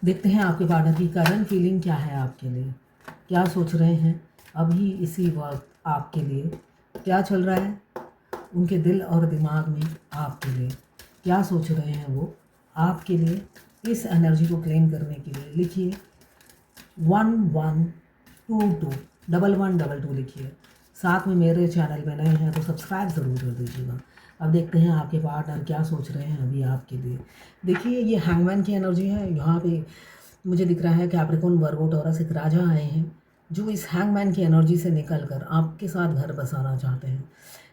देखते हैं आपके पार्टनर की करंट फीलिंग क्या है आपके लिए, क्या सोच रहे हैं अभी इसी वक्त आपके लिए, क्या चल रहा है उनके दिल और दिमाग में आपके लिए, क्या सोच रहे हैं वो आपके लिए। इस एनर्जी को क्लेम करने के लिए लिखिए 1122 1122 लिखिए। साथ में मेरे चैनल में नए हैं तो सब्सक्राइब ज़रूर कर दीजिएगा। अब देखते हैं आपके पार्टनर क्या सोच रहे हैं अभी आपके लिए। देखिए ये हैंगमैन की एनर्जी है। यहाँ पे मुझे दिख रहा है कैप्रिकॉर्न वर्गो टॉरस एक राजा आए हैं जो इस हैंगमैन की एनर्जी से निकल कर आपके साथ घर बसाना चाहते हैं।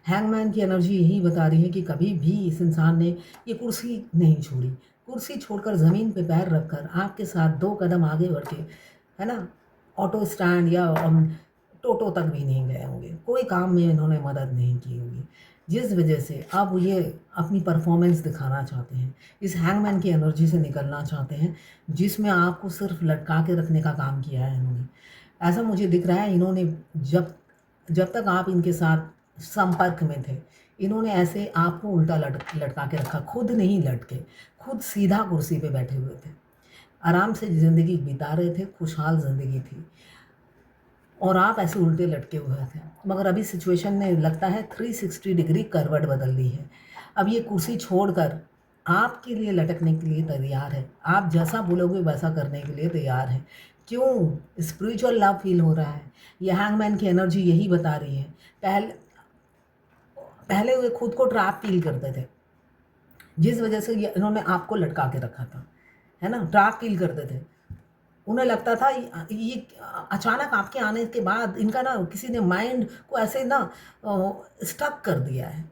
हैंगमैन की एनर्जी यही बता रही है कि कभी भी इस इंसान ने ये कुर्सी नहीं छोड़ी, कुर्सी छोड़कर ज़मीन पे पैर रखकर आपके साथ 2 कदम आगे बढ़ के, है ना, ऑटो स्टैंड या टोटो तक भी नहीं गए होंगे, कोई काम में इन्होंने मदद नहीं की होगी, जिस वजह से अब ये अपनी परफॉर्मेंस दिखाना चाहते हैं, इस हैंगमैन की एनर्जी से निकलना चाहते हैं जिसमें आपको सिर्फ लटका के रखने का काम किया है इन्होंने। ऐसा मुझे दिख रहा है इन्होंने जब जब तक आप इनके साथ संपर्क में थे, इन्होंने ऐसे आपको उल्टा लटका के रखा, खुद नहीं लटके, खुद सीधा कुर्सी पे बैठे हुए थे, आराम से ज़िंदगी बिता रहे थे, खुशहाल ज़िंदगी थी और आप ऐसे उल्टे लटके हुए थे। मगर अभी सिचुएशन ने लगता है 360 डिग्री करवट बदल दी है। अब ये कुर्सी छोड़कर आपके लिए लटकने के लिए तैयार है, आप जैसा बोलोगे वैसा करने के लिए तैयार है। क्यों? स्पिरिचुअल लव फील हो रहा है। ये हैंगमैन की एनर्जी यही बता रही है। पहले पहले वे खुद को ट्रैप फील करते थे, जिस वजह से ये इन्होंने आपको लटका के रखा था, है ना, ट्रैप फील करते थे। उन्हें लगता था ये अचानक आपके आने के बाद इनका ना किसी ने माइंड को ऐसे ना स्टक कर दिया है,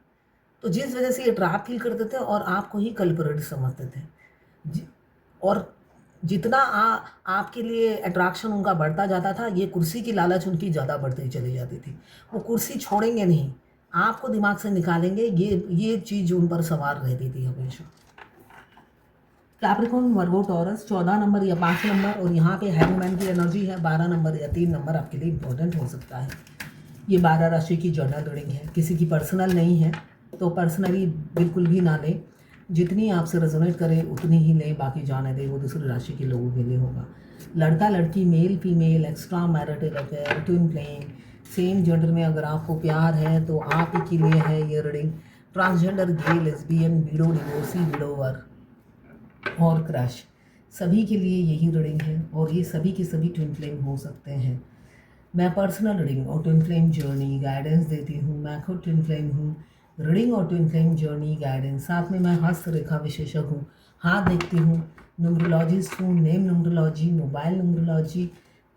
तो जिस वजह से ये ट्रैप फील करते थे और आपको ही कल्परेट समझते थे। और जितना आपके लिए अट्रैक्शन उनका बढ़ता जाता था, ये कुर्सी की लालच उनकी ज़्यादा बढ़ती चली जाती थी। वो कुर्सी छोड़ेंगे नहीं, आपको दिमाग से निकालेंगे, ये चीज़ उन पर सवार रहती थी हमेशा। कैप्रिकॉर्न वर्गो टॉरस 14 नंबर या 5 नंबर, और यहाँ पे हैंगमैन की एनर्जी है 12 नंबर या 3 नंबर आपके लिए इम्पोर्टेंट हो सकता है। ये 12 राशि की जर्नल रीडिंग है, किसी की पर्सनल नहीं है, तो पर्सनली बिल्कुल भी ना लें। जितनी आपसे रेजोनेट करे उतनी ही लें, बाकी जाने दें, वो दूसरी राशि के लोगों के लिए होगा। लड़का लड़की, male female, extra marital affair, twin flame, same gender में अगर आपको प्यार है तो आप ही के लिए है ये रीडिंग। ट्रांसजेंडर, गे, लेस्बियन, विडो, डिवोर्सी, विडोवर और क्रश, सभी के लिए यही रीडिंग है और ये सभी के सभी ट्विन फ्लेम हो सकते हैं। मैं पर्सनल रीडिंग और ट्विन फ्लेम जर्नी गाइडेंस देती हूँ। मैं खुद ट्विन फ्लेम हूँ। रीडिंग और ट्विन फ्लेम जर्नी गाइडेंस, साथ में मैं हस्तरेखा विशेषज्ञ हूँ, हाथ देखती हूँ, न्यूमरोलॉजिस्ट हूँ, नेम न्यूमरोलॉजी, मोबाइल न्यूमरोलॉजी,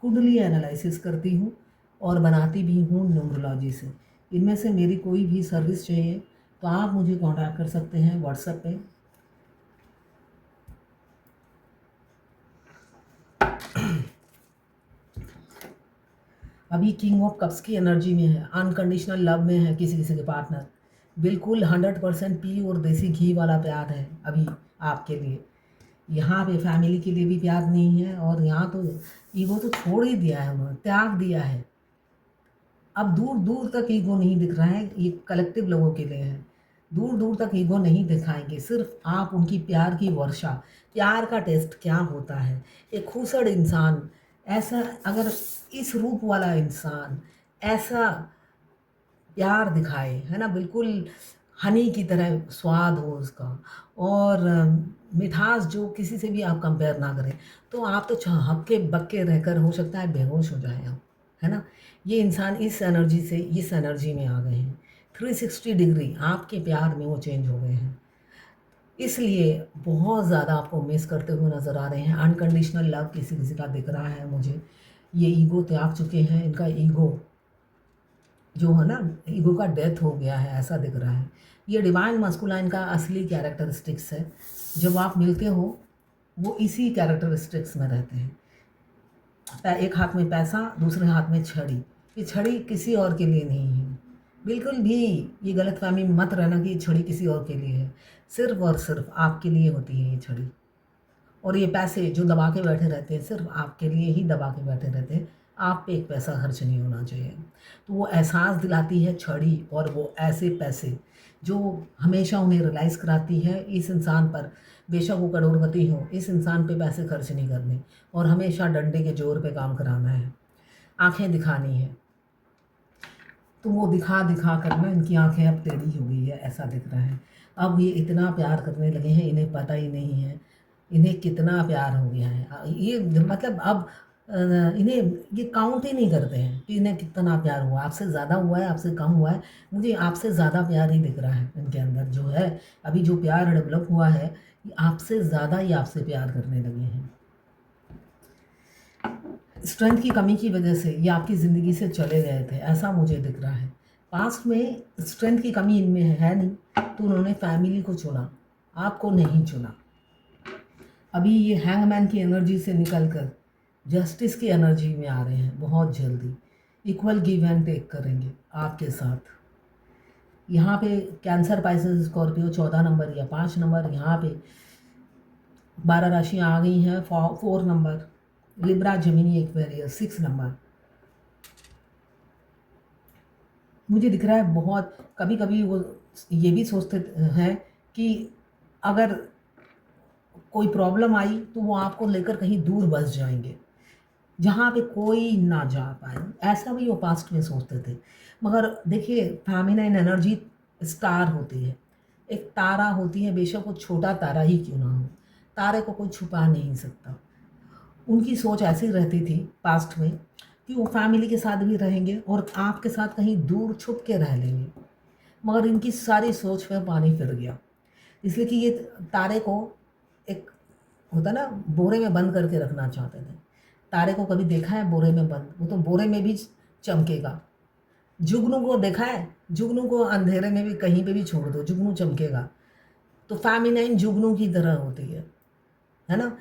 कुंडली एनालिसिस करती हूँ और बनाती भी हूँ न्यूमरोलॉजी से। इनमें से मेरी कोई भी सर्विस चाहिए तो आप मुझे कॉन्टैक्ट कर सकते हैं व्हाट्सएप पे। अभी किंग ऑफ कप्स की एनर्जी में है, अनकंडीशनल लव में है किसी किसी के पार्टनर, बिल्कुल 100% प्योर देसी घी वाला प्यार है अभी आपके लिए। यहाँ पे फैमिली के लिए भी प्यार नहीं है और यहाँ तो ईगो तो छोड़ ही दिया है, उन्होंने त्याग दिया है। अब दूर दूर तक ईगो नहीं दिख रहा है, ये कलेक्टिव लोगों के लिए है। दूर दूर तक ईगो नहीं दिखाएंगे, सिर्फ आप उनकी प्यार की वर्षा, प्यार का टेस्ट क्या होता है। एक खूबसूरत इंसान ऐसा, अगर इस रूप वाला इंसान ऐसा प्यार दिखाए, है ना, बिल्कुल हनी की तरह स्वाद हो उसका, और मिठास जो किसी से भी आप कंपेयर ना करें, तो आप तो हक्के बक्के रहकर हो सकता है बेहोश हो जाए आप, है ना। ये इंसान इस एनर्जी से इस एनर्जी में आ गए हैं, 360 डिग्री आपके प्यार में वो चेंज हो गए हैं, इसलिए बहुत ज़्यादा आपको मिस करते हुए नज़र आ रहे हैं। अनकंडीशनल लव किसी किसी का दिख रहा है मुझे। ये ईगो त्याग चुके हैं, इनका ईगो जो है ना, ईगो का डेथ हो गया है ऐसा दिख रहा है। ये डिवाइन मस्कुलाइन का असली कैरेक्टरिस्टिक्स है। जब आप मिलते हो वो इसी कैरेक्टरिस्टिक्स में रहते हैं। एक हाथ में पैसा, दूसरे हाथ में छड़ी। ये छड़ी किसी और के लिए नहीं है, बिल्कुल भी ये गलतफहमी में मत रहना कि ये छड़ी किसी और के लिए है। सिर्फ और सिर्फ आपके लिए होती है ये छड़ी। और ये पैसे जो दबा के बैठे रहते हैं सिर्फ आपके लिए ही दबा के बैठे रहते हैं, आप पे एक पैसा खर्च नहीं होना चाहिए। तो वो एहसास दिलाती है छड़ी, और वो ऐसे पैसे जो हमेशा उन्हें रियलाइज़ कराती है इस इंसान पर बेशक वो करोड़पति हो, इस इंसान पे पैसे खर्च नहीं करने और हमेशा डंडे के जोर पे काम कराना है, आंखें दिखानी है। तो वो दिखा दिखा कर ना इनकी आंखें अब टेढ़ी हो गई है, ऐसा दिख रहा है। अब ये इतना प्यार करने लगे हैं, इन्हें पता ही नहीं है इन्हें कितना प्यार हो गया है। ये मतलब अब इन्हें ये काउंट ही नहीं करते हैं कि इन्हें कितना प्यार हुआ, आपसे ज़्यादा हुआ है, आपसे कम हुआ है। मुझे आपसे ज़्यादा प्यार ही दिख रहा है इनके अंदर जो है। अभी जो प्यार डेवलप हुआ है, ये आपसे ज़्यादा ही आपसे प्यार करने लगे हैं। स्ट्रेंथ की कमी की वजह से ये आपकी ज़िंदगी से चले गए थे, ऐसा मुझे दिख रहा है। पास्ट में स्ट्रेंथ की कमी इनमें है नहीं, तो उन्होंने फैमिली को चुना, आपको नहीं चुना। अभी ये हैंगमैन की एनर्जी से निकल कर जस्टिस की एनर्जी में आ रहे हैं। बहुत जल्दी इक्वल गिव एंड टेक करेंगे आपके साथ। यहाँ पे कैंसर, पाइसेस, स्कॉर्पियो 14 नंबर या 5 नंबर, यहाँ पे 12 राशियाँ आ गई हैं। 4 number, Libra, Gemini, Aquarius 6 number. मुझे दिख रहा है बहुत कभी कभी वो ये भी सोचते हैं कि अगर कोई प्रॉब्लम आई तो वो आपको लेकर कहीं दूर बस जाएंगे, जहाँ पे कोई ना जा पाए। ऐसा भी वो पास्ट में सोचते थे। मगर देखिए, फेमिनाइन एनर्जी स्टार होती है, एक तारा होती है, बेशक वो छोटा तारा ही क्यों ना हो, तारे को कोई छुपा नहीं सकता। उनकी सोच ऐसी रहती थी पास्ट में कि वो फैमिली के साथ भी रहेंगे और आपके साथ कहीं दूर छुप के रह लेंगे। मगर इनकी सारी सोच में पानी फिर गया, इसलिए कि ये तारे को एक होता ना, बोरे में बंद करके रखना चाहते थे। तारे को कभी देखा है बोरे में बंद? वो तो बोरे में भी चमकेगा। जुगनू को देखा है? जुगनू को अंधेरे में भी कहीं पे भी छोड़ दो, जुगनू चमकेगा। तो फेमिनाइन जुगनू की तरह होती है ना,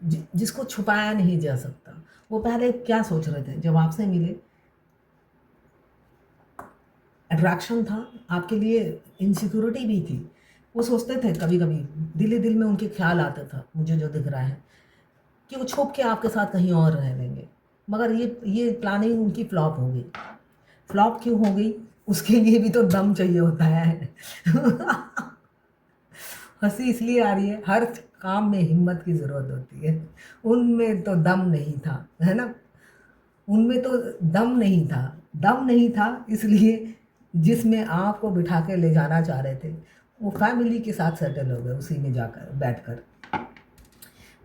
जिसको छुपाया नहीं जा सकता। वो पहले क्या सोच रहे थे जब आपसे मिले? अट्रैक्शन था आपके लिए, इनसिक्योरिटी भी थी। वो सोचते थे कभी कभी, दिल ही दिल में उनके ख्याल आता था, मुझे जो दिख रहा है कि वो छुप के आपके साथ कहीं और रह लेंगे। मगर ये प्लानिंग उनकी फ्लॉप हो गई। फ्लॉप क्यों हो गई? उसके लिए भी तो दम चाहिए होता है। हंसी इसलिए आ रही है, हर काम में हिम्मत की ज़रूरत होती है। उनमें तो दम नहीं था, है ना, उनमें तो दम नहीं था। दम नहीं था इसलिए जिसमें आपको बिठा के ले जाना चाह रहे थे, वो फैमिली के साथ सेटल हो गए उसी में जाकर बैठकर।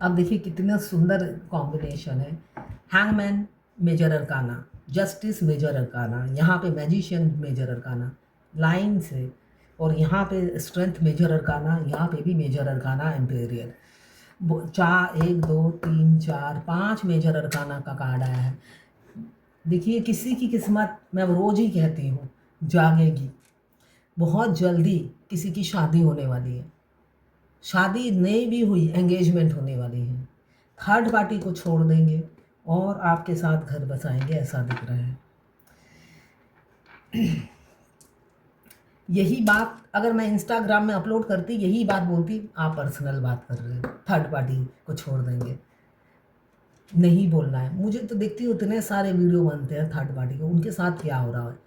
अब देखिए कितना सुंदर कॉम्बिनेशन है। Hangman major arcana, justice major arcana, यहाँ पे मैजिशियन मेजर अरकाना लाइन से, और यहाँ पे स्ट्रेंथ मेजर अरकाना, यहाँ पे भी major arcana emperor. 1 2 3 4 5 major arcana का कार्ड आया है। देखिए किसी की किस्मत, मैं रोज़ ही कहती हूँ, जागेगी। बहुत जल्दी किसी की शादी होने वाली है, शादी नहीं भी हुई, एंगेजमेंट होने वाली है। थर्ड पार्टी को छोड़ देंगे और आपके साथ घर बसाएंगे, ऐसा दिख रहा है। यही बात अगर मैं इंस्टाग्राम में अपलोड करती, यही बात बोलती, आप पर्सनल बात कर रहे हो, थर्ड पार्टी को छोड़ देंगे, नहीं बोलना है। मुझे तो देखती हूँ इतने सारे वीडियो बनते हैं थर्ड पार्टी के, उनके साथ क्या हो रहा है।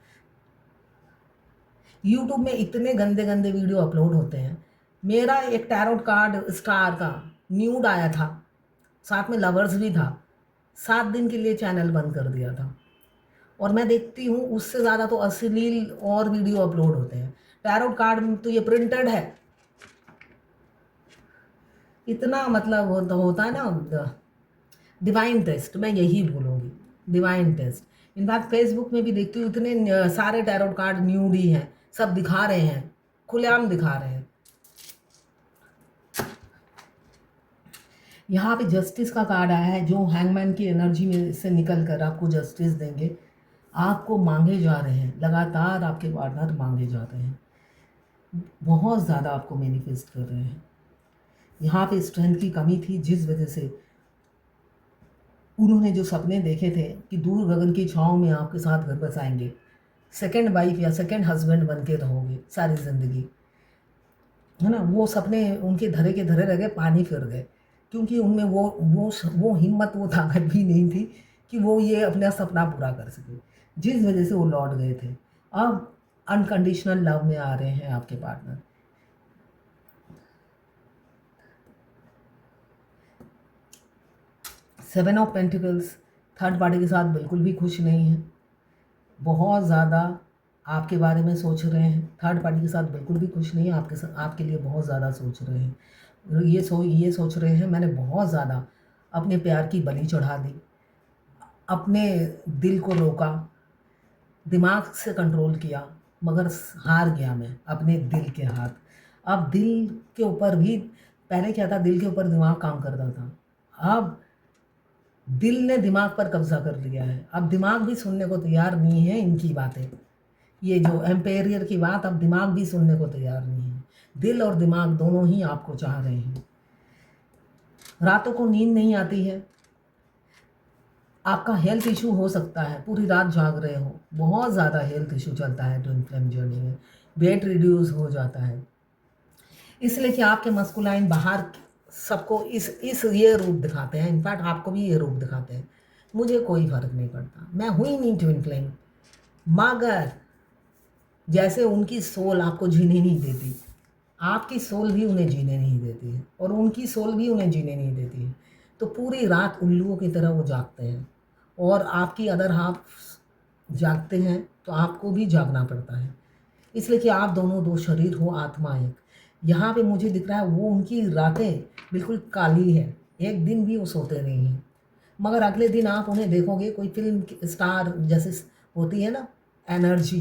यूट्यूब में इतने गंदे गंदे वीडियो अपलोड होते हैं। मेरा एक टैरोट कार्ड स्टार का न्यूड आया था, साथ में लवर्स भी था, 7 दिन के लिए चैनल बंद कर दिया था। और मैं देखती हूँ उससे ज़्यादा तो अश्लील और वीडियो अपलोड होते हैं। टैरोट कार्ड में तो ये प्रिंटेड है, इतना मतलब होता है ना, डिवाइन टेस्ट, मैं यही बोलूँगी, डिवाइन टेस्ट। इनफैक्ट फेसबुक में भी देखती हूँ इतने सारे टैरोट कार्ड न्यूड ही हैं, सब दिखा रहे हैं, खुलेआम दिखा रहे हैं। यहाँ पे जस्टिस का कार्ड आया है, जो हैंगमैन की एनर्जी में से निकल कर आपको जस्टिस देंगे। आपको मांगे जा रहे हैं, लगातार आपके पार्टनर मांगे जा रहे हैं, बहुत ज़्यादा आपको मैनिफेस्ट कर रहे हैं। यहाँ पे स्ट्रेंथ की कमी थी, जिस वजह से उन्होंने जो सपने देखे थे कि दूर गगन की छाँव में आपके साथ घर बसाएंगे, सेकंड वाइफ या सेकंड हस्बैंड बन के रहोगे सारी ज़िंदगी, है ना, वो सपने उनके धरे के धरे रह गए, पानी फिर गए, क्योंकि उनमें वो हिम्मत, वो ताकत भी नहीं थी कि वो ये अपना सपना पूरा कर सके, जिस वजह से वो लौट गए थे। अब अनकंडीशनल लव में आ रहे हैं आपके partner. 7 of pentacles, third party के साथ बिल्कुल भी खुश नहीं है, बहुत ज़्यादा आपके बारे में सोच रहे हैं। थर्ड पार्टी के साथ बिल्कुल भी खुश नहीं है, आपके लिए बहुत ज़्यादा सोच रहे हैं। ये सोच रहे हैं मैंने बहुत ज़्यादा अपने प्यार की बलि चढ़ा दी, अपने दिल को रोका, दिमाग से कंट्रोल किया, मगर हार गया मैं अपने दिल के हाथ। अब दिल के ऊपर भी, पहले क्या था, दिल के ऊपर दिमाग काम करता था, अब दिल ने दिमाग पर कब्जा कर लिया है। अब दिमाग भी सुनने को तैयार नहीं है इनकी बातें, ये जो एम्पेरियर की बात अब दिमाग भी सुनने को तैयार नहीं है। दिल और दिमाग दोनों ही आपको चाह रहे हैं। रातों को नींद नहीं आती है, आपका हेल्थ इशू हो सकता है, पूरी रात जाग रहे हो, बहुत ज़्यादा हेल्थ इशू चलता है ट्विन फ्लेम जर्नी में, वेट रिड्यूस हो जाता है, इसलिए कि आपके मस्कुलाइन बाहर सबको इस ये रूप दिखाते हैं। इनफैक्ट आपको भी ये रूप दिखाते हैं। मुझे कोई फ़र्क नहीं पड़ता, मैं हुई नहीं ट्विन फ्लेम, मगर जैसे उनकी सोल आपको जीने नहीं देती, आपकी सोल भी उन्हें जीने नहीं देती है, और उनकी सोल भी उन्हें जीने नहीं देती है। तो पूरी रात उल्लुओं की तरह वो जागते हैं, और आपकी अदर हाफ जागते हैं तो आपको भी जागना पड़ता है, इसलिए कि आप दोनों दो शरीर हो, आत्मा एक। यहाँ पे मुझे दिख रहा है वो उनकी रातें बिल्कुल काली है, एक दिन भी वो सोते नहीं हैं, मगर अगले दिन आप उन्हें देखोगे कोई फिल्म स्टार जैसे होती है ना, एनर्जी,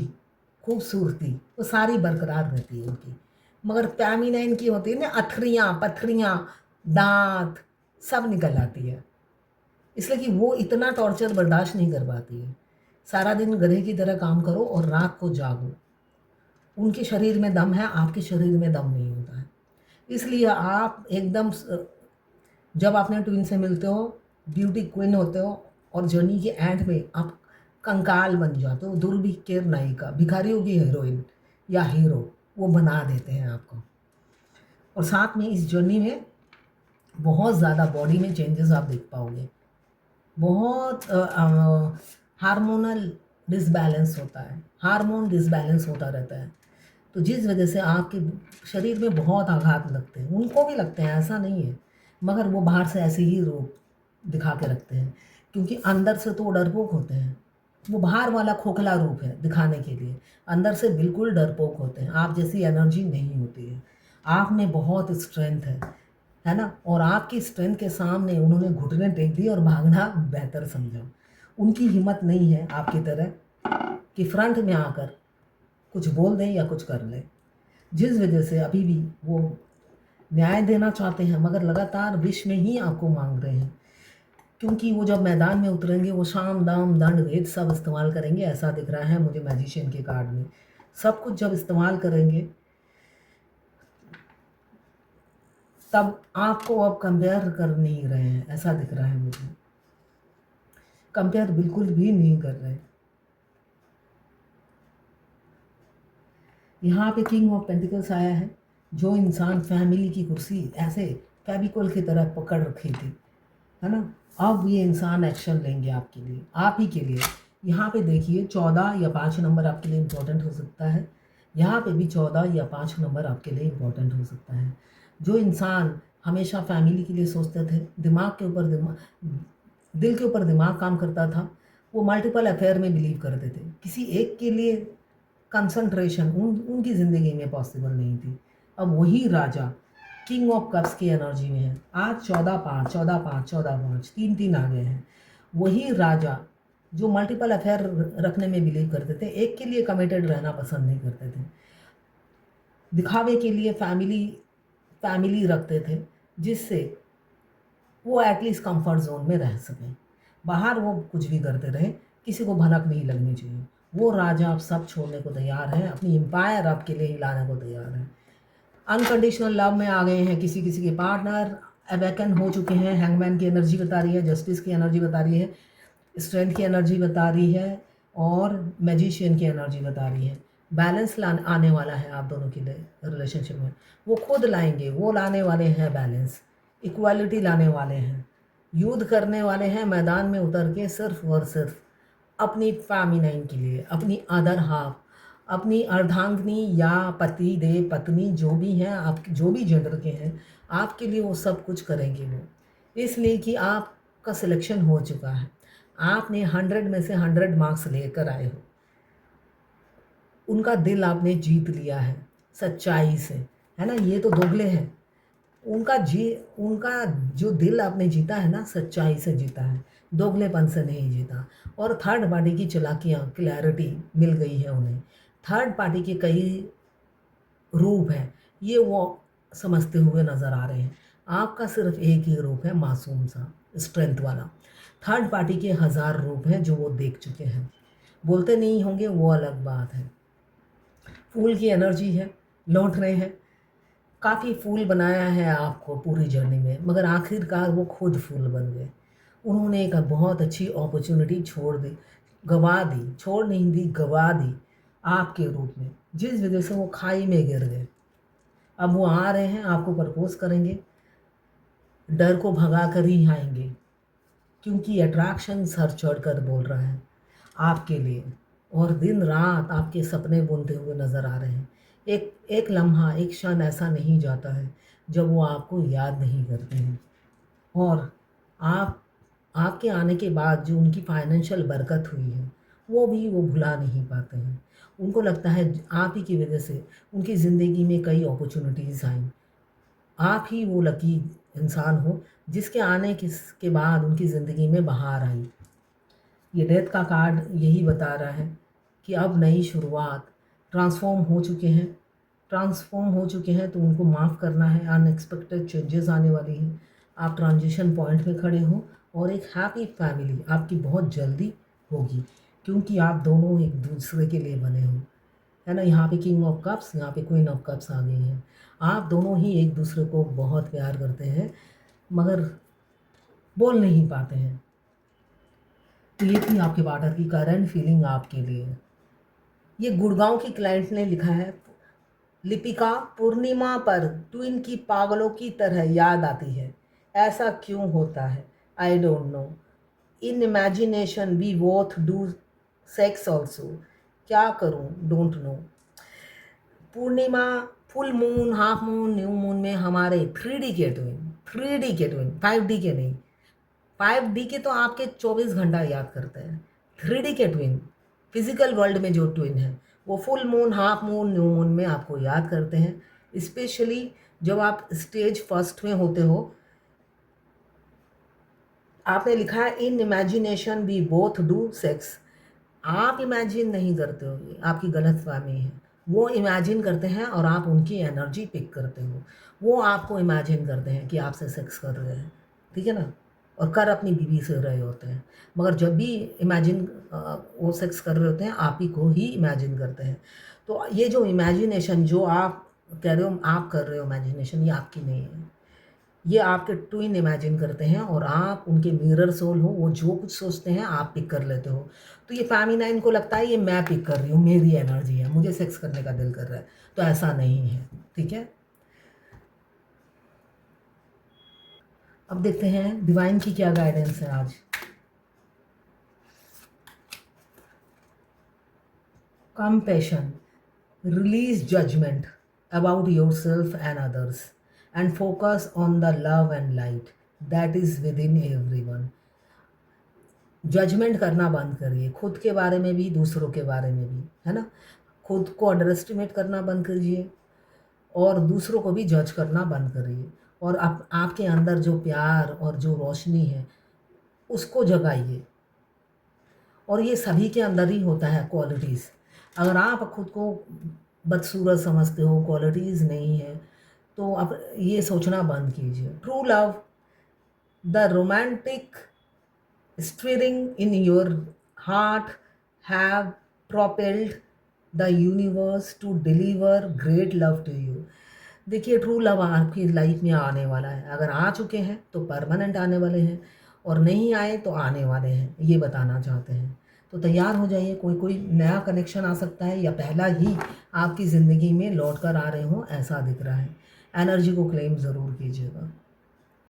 खूबसूरती, वो सारी बरकरार रहती है उनकी। मगर पैमिना इनकी होती है ना, अथरियाँ पथरियाँ, दांत सब निकल आती है, इसलिए कि वो इतना टॉर्चर बर्दाश्त नहीं कर पाती है। सारा दिन गधे की तरह काम करो और रात को जागो। उनके शरीर में दम है, आपके शरीर में दम नहीं होता है, इसलिए आप एकदम जब अपने ट्विन से मिलते हो, ब्यूटी क्वीन होते हो, और जर्नी के एंड में आप कंकाल बन जाते हो, दुर्भिक्ष नायिका, भिखारियों की हीरोइन या हीरो वो बना देते हैं आपको। और साथ में इस जर्नी में बहुत ज़्यादा बॉडी में चेंजेस आप देख पाओगे, बहुत हार्मोनल डिसबैलेंस होता है, हार्मोन डिसबैलेंस होता रहता है, तो जिस वजह से आपके शरीर में बहुत आघात लगते हैं, उनको भी लगते हैं, ऐसा नहीं है, मगर वो बाहर से ऐसे ही रूप दिखा के रखते हैं, क्योंकि अंदर से तो वो डरपोक होते हैं। वो बाहर वाला खोखला रूप है दिखाने के लिए, अंदर से बिल्कुल डरपोक होते हैं, आप जैसी एनर्जी नहीं होती है, आप में बहुत स्ट्रेंथ है ना, और आपकी स्ट्रेंथ के सामने उन्होंने घुटने टेक दिए और भागना बेहतर समझा। उनकी हिम्मत नहीं है आपकी तरह कि फ्रंट में आकर कुछ बोल दें या कुछ कर लें, जिस वजह से अभी भी वो न्याय देना चाहते हैं, मगर लगातार विष में ही आपको मांग रहे हैं, क्योंकि वो जब मैदान में उतरेंगे वो शाम दाम दंड भेद सब इस्तेमाल करेंगे, ऐसा दिख रहा है मुझे मैजिशियन के कार्ड में। सब कुछ जब इस्तेमाल करेंगे तब आपको अब कंपेयर कर नहीं रहे हैं, ऐसा दिख रहा है मुझे, कंपेयर बिल्कुल भी नहीं कर रहे। यहाँ पे किंग ऑफ पेंटिकल्स आया है, जो इंसान फैमिली की कुर्सी ऐसे फेविकोल की तरह पकड़ रखी थी, है ना, अब ये इंसान एक्शन लेंगे आपके लिए, आप ही के लिए। यहाँ पे देखिए 14 या 5 नंबर आपके लिए इम्पोर्टेंट हो सकता है, यहाँ पे भी 14 या 5 नंबर आपके लिए इम्पोर्टेंट हो सकता है। जो इंसान हमेशा फैमिली के लिए सोचते थे, दिल के ऊपर दिमाग काम करता था, वो मल्टीपल अफेयर में बिलीव करते थे, किसी एक के लिए कंसंट्रेशन उनकी ज़िंदगी में पॉसिबल नहीं थी। अब वही राजा किंग ऑफ कप्स की एनर्जी में है, आज 14-5 14-5 14-5 3-3 आ गए हैं। वही राजा जो मल्टीपल अफेयर रखने में बिलीव करते थे, एक के लिए कमिटेड रहना पसंद नहीं करते थे, दिखावे के लिए फैमिली रखते थे, जिससे वो एटलीस्ट कंफर्ट जोन में रह सकें, बाहर वो कुछ भी करते रहे, किसी को भनक नहीं लगनी चाहिए। वो राजा अब सब छोड़ने को तैयार हैं, अपनी एम्पायर आपके लिए हिलाने को तैयार हैं। अनकंडीशनल लव में आ गए हैं, किसी किसी के पार्टनर अवेकन हो चुके हैं, हैंगमैन की एनर्जी बता रही है, जस्टिस की एनर्जी बता रही है, स्ट्रेंथ की एनर्जी बता रही है, और मैजिशियन की एनर्जी बता रही है। बैलेंस आने वाला है आप दोनों के लिए रिलेशनशिप में, वो खुद लाएंगे, वो लाने वाले हैं बैलेंस, इक्वालिटी लाने वाले हैं, युद्ध करने वाले हैं मैदान में उतर के, सिर्फ और सिर्फ अपनी फेमिनाइन के लिए, अपनी अदर हाफ, अपनी अर्धांगिनी या पति देव पत्नी जो भी हैं, आप जो भी जेंडर के हैं, आपके लिए वो सब कुछ करेंगे वो, इसलिए कि आप का सिलेक्शन हो चुका है। आपने 100 में से 100 मार्क्स लेकर आए हो। उनका दिल आपने जीत लिया है सच्चाई से, है ना। ये तो दोगले हैं। उनका जो दिल आपने जीता है ना, सच्चाई से जीता है, दोगलेपन से नहीं जीता। और थर्ड पार्टी की चालाकियाँ, क्लैरिटी मिल गई है उन्हें। थर्ड पार्टी के कई रूप हैं, ये वो समझते हुए नज़र आ रहे हैं। आपका सिर्फ एक ही रूप है, मासूम सा, स्ट्रेंथ वाला। थर्ड पार्टी के 1000 रूप हैं जो वो देख चुके हैं। बोलते नहीं होंगे, वो अलग बात है। फूल की एनर्जी है, लौट रहे हैं। काफ़ी फूल बनाया है आपको पूरी जर्नी में, मगर आखिरकार वो खुद फूल बन गए। उन्होंने एक बहुत अच्छी अपॉर्चुनिटी छोड़ दी, गवा दी, छोड़ नहीं दी, गवा दी आपके रूप में, जिस वजह से वो खाई में गिर गए। अब वो आ रहे हैं, आपको प्रपोज करेंगे, डर को भगा कर ही आएंगे, क्योंकि अट्रैक्शन सर चढ़ कर बोल रहा है आपके लिए, और दिन रात आपके सपने बुनते हुए नज़र आ रहे हैं। एक एक लम्हा, एक क्षण ऐसा नहीं जाता है जब वो आपको याद नहीं करते हैं। और आप आपके आने के बाद जो उनकी फाइनेंशियल बरकत हुई है, वो भी वो भुला नहीं पाते हैं। उनको लगता है आप ही की वजह से उनकी ज़िंदगी में कई अपॉर्चुनिटीज़ आई। आप ही वो लकी इंसान हो जिसके आने के बाद उनकी ज़िंदगी में बहार आई। ये डेथ का कार्ड यही बता रहा है कि अब नई शुरुआत, ट्रांसफॉर्म हो चुके हैं, तो उनको माफ़ करना है। अनएक्सपेक्टेड चेंजेस आने वाली हैं। आप ट्रांजिशन पॉइंट पे खड़े हो, और एक हैप्पी फैमिली आपकी बहुत जल्दी होगी, क्योंकि आप दोनों एक दूसरे के लिए बने हो, है ना। यहाँ पे किंग ऑफ कप्स, यहाँ पे क्वीन ऑफ कप्स आ गई हैं। आप दोनों ही एक दूसरे को बहुत प्यार करते हैं, मगर बोल नहीं पाते हैं। तो ये थी आपके पार्टनर की करंट फीलिंग आपके लिए। ये गुड़गांव की क्लाइंट ने लिखा है, लिपिका, पूर्णिमा पर ट्विन की पागलों की तरह याद आती है। ऐसा क्यों होता है? I don't know. In imagination we both do sex also. क्या करूं? Don't know. पूर्णिमा, full moon, half moon, new moon में हमारे 3D के ट्विन, 3D के ट्विन, 5D के नहीं। 5D के तो आपके 24 घंटा याद करते हैं। 3D के ट्विन, फिजिकल वर्ल्ड में जो ट्विन है, वो full moon, half moon, new moon में आपको याद करते हैं। स्पेशली जब आप स्टेज फर्स्ट में होते हो। आपने लिखा है in imagination we both do sex. आप इमेजिन नहीं करते हो, ये आपकी गलतफहमी है। वो इमेजिन करते हैं और आप उनकी एनर्जी पिक करते हो। वो आपको इमेजिन करते हैं कि आपसे सेक्स कर रहे हैं, ठीक है ना, और कर अपनी बीवी से रहे होते हैं। मगर जब भी इमेजिन वो सेक्स कर रहे होते हैं, आप ही को ही इमेजिन करते हैं। तो ये जो इमेजिनेशन जो आप कह रहे हो, आप कर रहे हो इमेजिनेशन, ये आपकी नहीं है। ये आपके ट्विन इमेजिन करते हैं, और आप उनके मिरर सोल हो। वो जो कुछ सोचते हैं आप पिक कर लेते हो। तो ये फेमिनाइन को लगता है ये मैं पिक कर रही हूँ, मेरी एनर्जी है, मुझे सेक्स करने का दिल कर रहा है। तो ऐसा नहीं है, ठीक है। अब देखते हैं डिवाइन की क्या गाइडेंस है आज। Compassion, release judgment about yourself and others, and focus on the love and light that is within everyone. Judgement करना बंद करिए, खुद के बारे में भी, दूसरों के बारे में भी, है ना। खुद को अंडर एस्टिमेट करना बंद करिए, और दूसरों को भी जज करना बंद करिए। और आपके अंदर जो प्यार और जो रोशनी है, उसको जगाइए। और ये सभी के अंदर ही होता है, क्वालिटीज़। अगर आप खुद को बदसूरत समझते हो, क्वालिटीज़ नहीं है, तो आप ये सोचना बंद कीजिए। True love, the romantic stirring in your heart have propelled the universe to deliver great love to you. देखिए, ट्रू लव आपकी लाइफ में आने वाला है। अगर आ चुके हैं तो परमानेंट आने वाले हैं, और नहीं आए तो आने वाले हैं, ये बताना चाहते हैं। तो तैयार हो जाइए, कोई कोई नया कनेक्शन आ सकता है, या पहला ही आपकी ज़िंदगी में लौट कर आ रहे हों, ऐसा दिख रहा है। एनर्जी को क्लेम ज़रूर कीजिएगा।